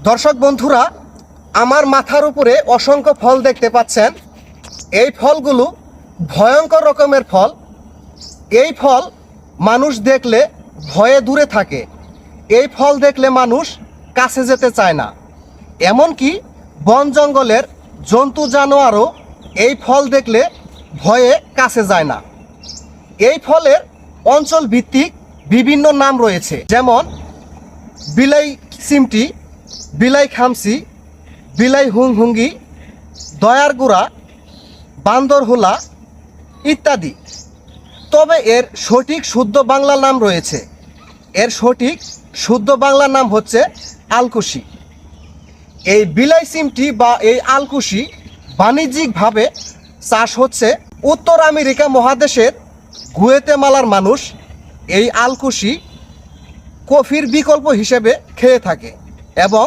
দর্শক বন্ধুরা, আমার মাথার উপরে অসংখ্য ফল দেখতে পাচ্ছেন। এই ফলগুলো ভয়ঙ্কর রকমের ফল। এই ফল মানুষ দেখলে ভয়ে দূরে থাকে। এই ফল দেখলে মানুষ কাছে যেতে চায় না। এমনকি বন জঙ্গলের জন্তু জানোয়ারও এই ফল দেখলে ভয়ে কাছে যায় না। এই ফলের অঞ্চল ভিত্তিক বিভিন্ন নাম রয়েছে, যেমন বিলাই সিমটি, বিলাই খামসি, বিলাই হুংহুঙ্গি, দয়ার গুড়া, বান্দরহুলা ইত্যাদি। তবে এর সঠিক শুদ্ধ বাংলা নাম রয়েছে। এর সঠিক শুদ্ধ বাংলা নাম হচ্ছে আলকুশি। এই বিলাই সিমটি বা এই আলকুশি বাণিজ্যিকভাবে চাষ হচ্ছে উত্তর আমেরিকা মহাদেশের গুয়েতেমালার মানুষ এই আলকুশি কফির বিকল্প হিসেবে খেয়ে থাকে এবং